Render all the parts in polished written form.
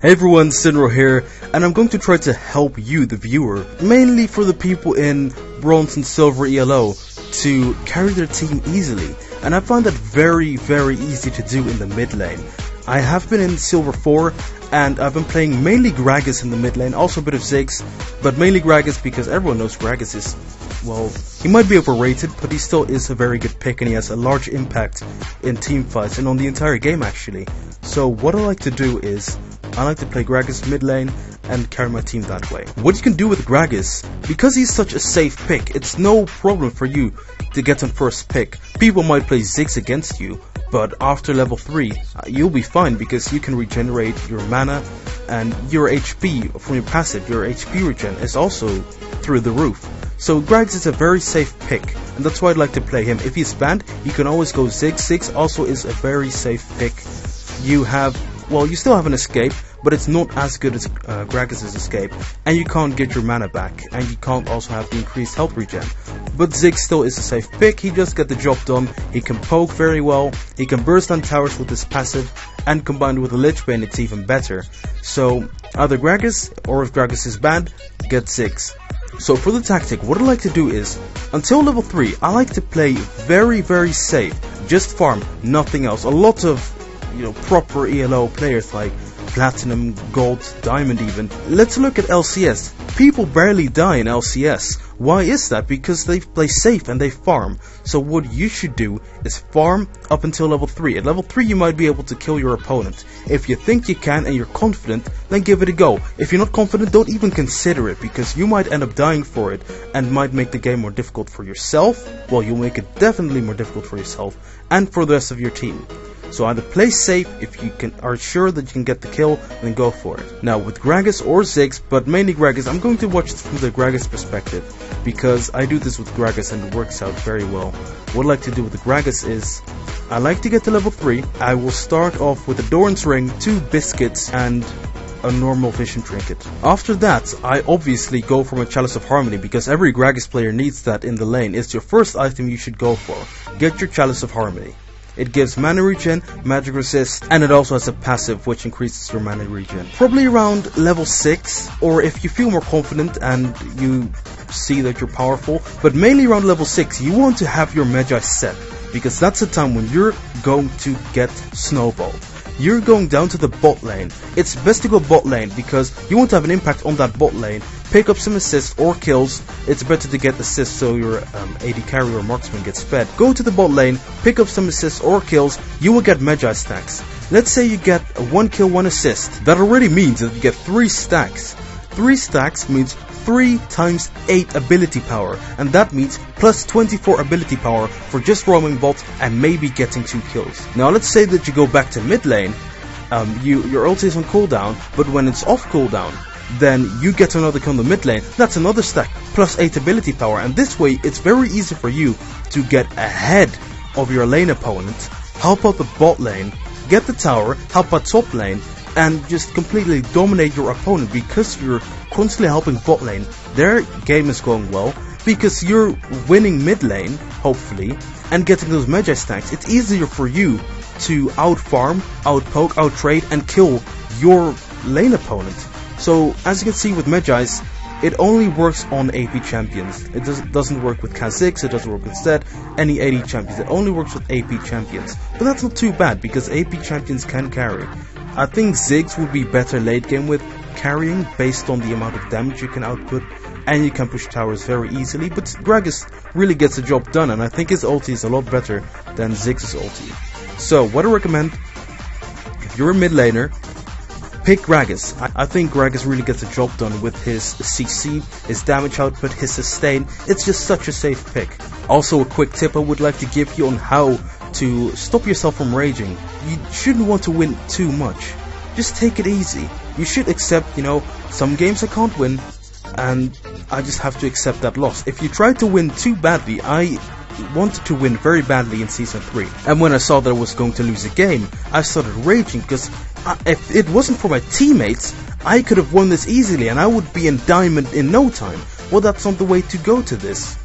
Hey everyone, Synro here, and I'm going to try to help you, the viewer, mainly for the people in Bronze and Silver ELO, to carry their team easily. And I find that very easy to do in the mid lane. I have been in Silver 4, and I've been playing mainly Gragas in the mid lane, also a bit of Ziggs, but mainly Gragas because everyone knows Gragas is, well, he might be overrated, but he still is a very good pick and he has a large impact in team fights and on the entire game actually. So what I like to do is, I like to play Gragas mid lane and carry my team that way. What you can do with Gragas, because he's such a safe pick, it's no problem for you to get him first pick. People might play Ziggs against you, but after level 3, you'll be fine because you can regenerate your mana and your HP from your passive. Your HP regen is also through the roof. So Gragas is a very safe pick, and that's why I'd like to play him. If he's banned, you can always go Ziggs. Ziggs also is a very safe pick. You have, well, you still have an escape, but it's not as good as Gragas' escape, and you can't get your mana back, and you can't also have the increased health regen. But Ziggs still is a safe pick. He just get the job done. He can poke very well, he can burst down towers with his passive, and combined with a Lich Bane it's even better. So either Gragas, or if Gragas is banned, get Ziggs. So for the tactic, what I like to do is, until level 3, I like to play very safe, just farm, nothing else. A lot of, proper ELO players like Platinum, Gold, Diamond even. Let's look at LCS. People barely die in LCS. Why is that? Because they play safe and they farm. So what you should do is farm up until level 3. At level 3 you might be able to kill your opponent. If you think you can and you're confident, then give it a go. If you're not confident, don't even consider it, because you might end up dying for it and might make the game more difficult for yourself. Well, you'll make it definitely more difficult for yourself and for the rest of your team. So either play safe if you are sure that you can get the kill, then go for it. Now with Gragas or Ziggs, but mainly Gragas, I'm going to watch it from the Gragas perspective, because I do this with Gragas and it works out very well. What I like to do with the Gragas is, I like to get to level 3, I will start off with a Doran's Ring, 2 biscuits and a normal vision trinket. After that, I obviously go for my Chalice of Harmony, because every Gragas player needs that in the lane. It's your first item you should go for. Get your Chalice of Harmony. It gives mana regen, magic resist, and it also has a passive which increases your mana regen. Probably around level 6, or if you feel more confident and you see that you're powerful, but mainly around level 6, you want to have your Mejai set, because that's the time when you're going to get snowballed. You're going down to the bot lane. It's best to go bot lane because you want to have an impact on that bot lane. Pick up some assists or kills. It's better to get assists so your AD carry or marksman gets fed. Go to the bot lane, pick up some assists or kills. You will get Mejai stacks. Let's say you get 1 kill, 1 assist. That already means that you get 3 stacks. 3 stacks means 3 times 8 ability power, and that means plus 24 ability power for just roaming bots and maybe getting 2 kills. Now let's say that you go back to mid lane, your ulti is on cooldown, but when it's off cooldown, then you get another kill in the mid lane. That's another stack, plus 8 ability power, and this way it's very easy for you to get ahead of your lane opponent, help out the bot lane, get the tower, help out top lane, and just completely dominate your opponent because you're constantly helping bot lane. Their game is going well because you're winning mid lane, hopefully, and getting those Mejai stacks. It's easier for you to out-farm, out-poke, out-trade, and kill your lane opponent. So, as you can see with Mejai's, it only works on AP champions. It doesn't work with Kha'Zix, it doesn't work with Zed, any AD champions. It only works with AP champions. But that's not too bad because AP champions can carry. I think Ziggs would be better late game with carrying based on the amount of damage you can output, and you can push towers very easily, but Gragas really gets the job done, and I think his ulti is a lot better than Ziggs' ulti. So what I recommend, if you're a mid laner, pick Gragas. I think Gragas really gets the job done with his CC, his damage output, his sustain. It's just such a safe pick. Also a quick tip I would like to give you on how to stop yourself from raging. You shouldn't want to win too much. Just take it easy. You should accept, some games I can't win, and I just have to accept that loss. If you try to win too badly, I wanted to win very badly in Season 3. And when I saw that I was going to lose a game, I started raging, because if it wasn't for my teammates, I could have won this easily, and I would be in Diamond in no time. Well, that's not the way to go to this.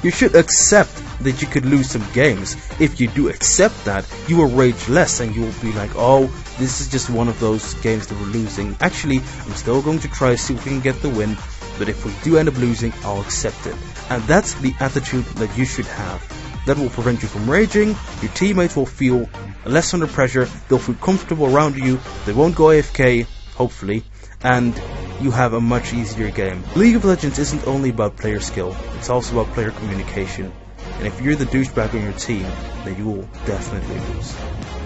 You should accept that you could lose some games. If you do accept that, you will rage less and you will be like, oh, this is just one of those games that we're losing. Actually, I'm still going to try to see if we can get the win, but if we do end up losing, I'll accept it. And that's the attitude that you should have. That will prevent you from raging, your teammates will feel less under pressure, they'll feel comfortable around you, they won't go AFK, hopefully, and you have a much easier game. League of Legends isn't only about player skill, it's also about player communication. And if you're the douchebag on your team, then you will definitely lose.